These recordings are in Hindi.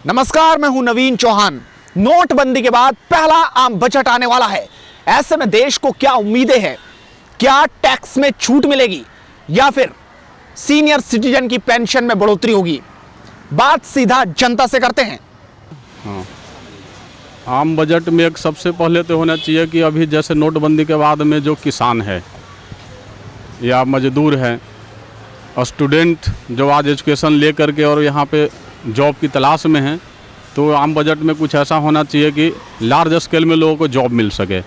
नमस्कार, मैं हूं नवीन चौहान। नोटबंदी के बाद पहला आम बजट आने वाला है। ऐसे में देश को क्या उम्मीदें हैं? क्या टैक्स में छूट मिलेगी या फिर सीनियर सिटीजन की पेंशन में बढ़ोतरी होगी? बात सीधा जनता से करते हैं। आम बजट में एक सबसे पहले तो होना चाहिए कि अभी जैसे नोटबंदी के बाद में जो किसान है या मजदूर है, स्टूडेंट जो आज एजुकेशन ले करके और यहाँ पे जॉब की तलाश में हैं, तो आम बजट में कुछ ऐसा होना चाहिए कि लार्ज स्केल में लोगों को जॉब मिल सके।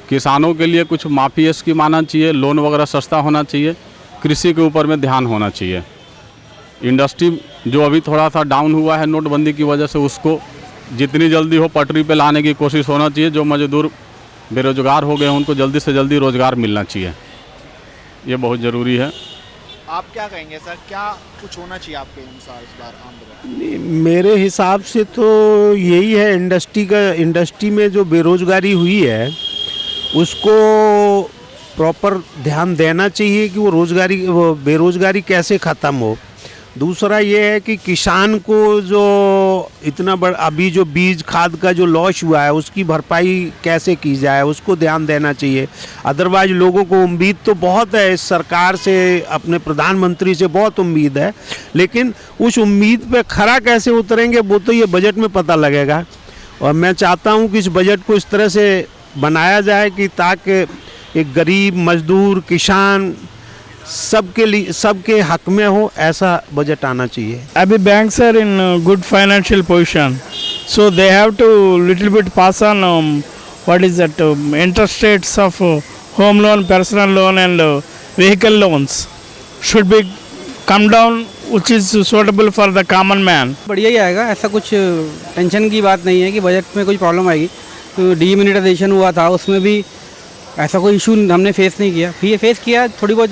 किसानों के लिए कुछ माफ़ी स्कीम आना चाहिए, लोन वगैरह सस्ता होना चाहिए, कृषि के ऊपर में ध्यान होना चाहिए। इंडस्ट्री जो अभी थोड़ा सा डाउन हुआ है नोटबंदी की वजह से, उसको जितनी जल्दी हो पटरी पे लाने की कोशिश होना चाहिए। जो मजदूर बेरोजगार हो गए हैं उनको जल्दी से जल्दी रोज़गार मिलना चाहिए, ये बहुत ज़रूरी है। आप क्या कहेंगे सर, क्या कुछ होना चाहिए आपके अनुसार इस बार आम बजट? मेरे हिसाब से तो यही है, इंडस्ट्री में जो बेरोजगारी हुई है उसको प्रॉपर ध्यान देना चाहिए कि वो बेरोजगारी कैसे ख़त्म हो। दूसरा ये है कि किसान को जो इतना बड़ा अभी जो बीज खाद का जो लॉस हुआ है उसकी भरपाई कैसे की जाए, उसको ध्यान देना चाहिए। अदरवाइज लोगों को उम्मीद तो बहुत है इस सरकार से, अपने प्रधानमंत्री से बहुत उम्मीद है, लेकिन उस उम्मीद पे खरा कैसे उतरेंगे वो तो ये बजट में पता लगेगा। और मैं चाहता हूँ कि इस बजट को इस तरह से बनाया जाए कि ताकि एक गरीब मजदूर किसान सबके लिए सबके हक में हो, ऐसा बजट आना चाहिए। अभी banks are in good financial position, so they have to little bit pass on what is that interest rates of home loan, personal loan and vehicle loans should be come down, which is suitable for the common man. बढ़िया ही आएगा, ऐसा कुछ टेंशन की बात नहीं है कि बजट में कुछ प्रॉब्लम आएगी। तो डीमोनेटाइजेशन हुआ था उसमें भी ऐसा कोई इशू हमने फेस नहीं किया। फिर ये फेस किया, थोड़ी बहुत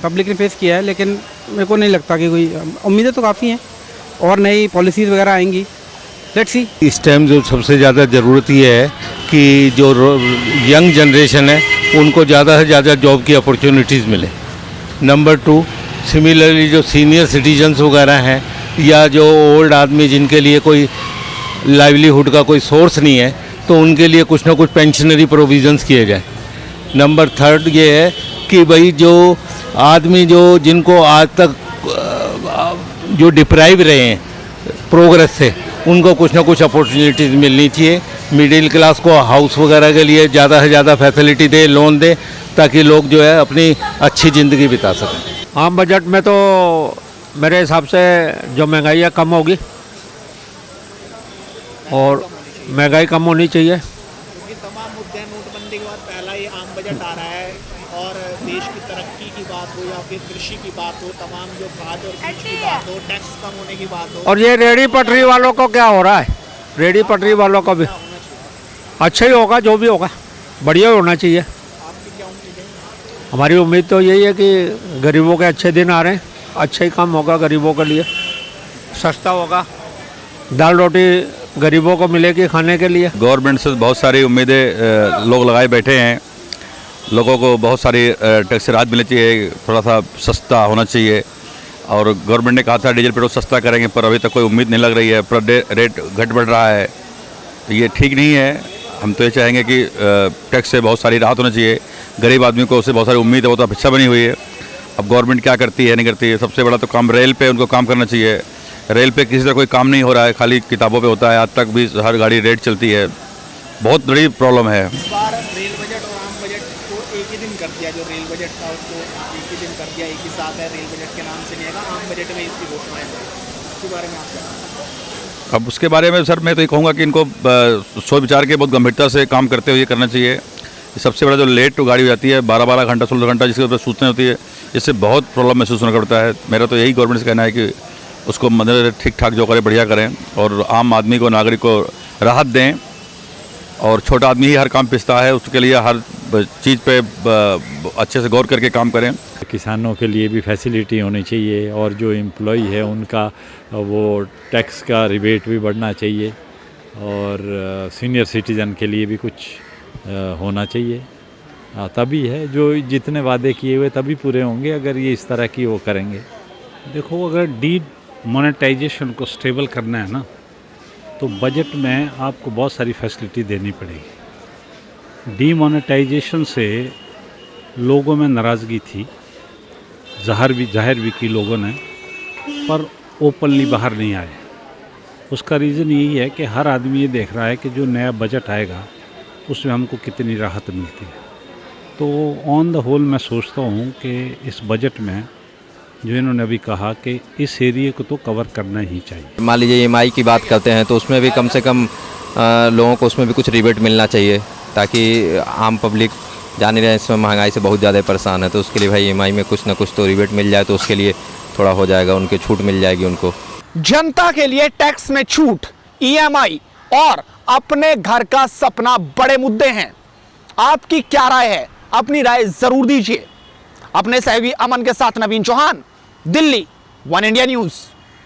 पब्लिक ने फेस किया है, लेकिन मेरे को नहीं लगता कि कोई, उम्मीदें तो काफ़ी हैं और नई पॉलिसीज़ वगैरह आएंगी। Let's see. इस टाइम जो सबसे ज़्यादा ज़रूरत ये है कि जो यंग जनरेशन है उनको ज़्यादा से ज़्यादा जॉब की अपॉर्चुनिटीज़ मिले। नंबर 2, सिमिलरली जो सीनियर सिटीजन्स वगैरह हैं या जो ओल्ड आदमी जिनके लिए कोई लाइवलीहुड का कोई सोर्स नहीं है, तो उनके लिए कुछ ना कुछ पेंशनरी प्रोविज़न्स किए जाए। नंबर 3 ये है कि भाई जो आदमी जो जिनको आज तक जो डिप्राइव रहे हैं प्रोग्रेस से, उनको कुछ ना कुछ अपॉर्चुनिटीज़ मिलनी चाहिए। मिडिल क्लास को हाउस वगैरह के लिए ज़्यादा से ज़्यादा फैसिलिटी दे, लोन दे, ताकि लोग जो है अपनी अच्छी ज़िंदगी बिता सकें। आम बजट में तो मेरे हिसाब से जो महंगाई है कम होगी और महंगाई कम होनी चाहिए। क्योंकि तमाम मुद्दे नोटबंदी के बाद पहला ये आम बजट आ रहा है और देश की तरक्की की बात हो या फिर कृषि की बात हो, तमाम जो खाद और बीज की बात हो, टैक्स कम होने की बात हो। और ये रेहड़ी पटरी वालों को क्या हो रहा है, रेहड़ी पटरी वालों को भी अच्छा ही होगा, जो भी होगा बढ़िया होना चाहिए। आपकी क्या उम्मीद है? हमारी उम्मीद तो यही है कि गरीबों के अच्छे दिन आ रहे हैं, अच्छा ही काम होगा गरीबों के लिए, सस्ता होगा, दाल रोटी गरीबों को मिलेगी खाने के लिए। गवर्नमेंट से बहुत सारी उम्मीदें लोग लगाए बैठे हैं। लोगों को बहुत सारी टैक्स से राहत मिलनी चाहिए, थोड़ा सा सस्ता होना चाहिए। और गवर्नमेंट ने कहा था डीजल पेट्रोल सस्ता करेंगे, पर अभी तक कोई उम्मीद नहीं लग रही है। पर रेट घट बढ़ रहा है, तो ये ठीक नहीं है। हम तो ये चाहेंगे कि टैक्स से बहुत सारी राहत होनी चाहिए। गरीब आदमी को उससे बहुत सारी उम्मीद है, वो तो अपेक्षा बनी हुई है। अब गवर्नमेंट क्या करती है नहीं करती है। सबसे बड़ा तो काम रेल पे उनको काम करना चाहिए। रेल पे किसी तरह कोई काम नहीं हो रहा है, खाली किताबों पे होता है। आज तक भी हर गाड़ी रेट चलती है, बहुत बड़ी प्रॉब्लम है। इस बार रेल बजट और आम बजट को एक ही दिन कर दिया। जो रेल बजट था उसको एक ही दिन कर दिया, एक ही साथ है, रेल बजट के नाम से नहीं आएगा, आम बजट में इसकी घोषणा है। इसके बारे में आप क्या? अब उसके बारे में सर मैं तो ये कहूँगा कि इनको सोच विचार के बहुत गंभीरता से काम करते हुए करना चाहिए। सबसे बड़ा जो लेट तो गाड़ी हो जाती है 12-12 घंटा 16 घंटा जिसके ऊपर सूचना होती है, इससे बहुत प्रॉब्लम महसूस होना पड़ता है। मेरा तो यही गवर्नमेंट से कहना है कि उसको मतलब ठीक ठाक जो करें बढ़िया करें और आम आदमी को, नागरिक को राहत दें। और छोटा आदमी ही हर काम पिसता है, उसके लिए हर चीज़ पे अच्छे से गौर करके काम करें। किसानों के लिए भी फैसिलिटी होनी चाहिए और जो एम्प्लॉई है उनका वो टैक्स का रिबेट भी बढ़ना चाहिए और सीनियर सिटीज़न के लिए भी कुछ होना चाहिए। तभी है जो जितने वादे किए हुए तभी पूरे होंगे अगर ये इस तरह की वो करेंगे। देखो, अगर डीड मोनेटाइजेशन को स्टेबल करना है ना, तो बजट में आपको बहुत सारी फैसिलिटी देनी पड़ेगी। डीमोनेटाइजेशन से लोगों में नाराज़गी थी, जाहिर भी की लोगों ने, पर ओपनली बाहर नहीं आए। उसका रीज़न यही है कि हर आदमी ये देख रहा है कि जो नया बजट आएगा उसमें हमको कितनी राहत मिलती है। तो ऑन द होल मैं सोचता हूँ कि इस बजट में जो इन्होंने अभी कहा कि इस एरिया को तो कवर करना ही चाहिए। मान लीजिए EMI की बात करते हैं तो उसमें भी कम से कम लोगों को उसमें भी कुछ रिबेट मिलना चाहिए, ताकि आम पब्लिक जान रहे हैं इसमें महंगाई से बहुत ज़्यादा परेशान है, तो उसके लिए भाई EMI में कुछ ना कुछ तो रिबेट मिल जाए तो उसके लिए थोड़ा हो जाएगा, उनके छूट मिल जाएगी उनको। जनता के लिए टैक्स में छूट, EMI और अपने घर का सपना बड़े मुद्दे हैं। आपकी क्या राय है? अपनी राय जरूर दीजिए। अपने सहयोगी अमन के साथ Naveen Chauhan, Delhi, one India news.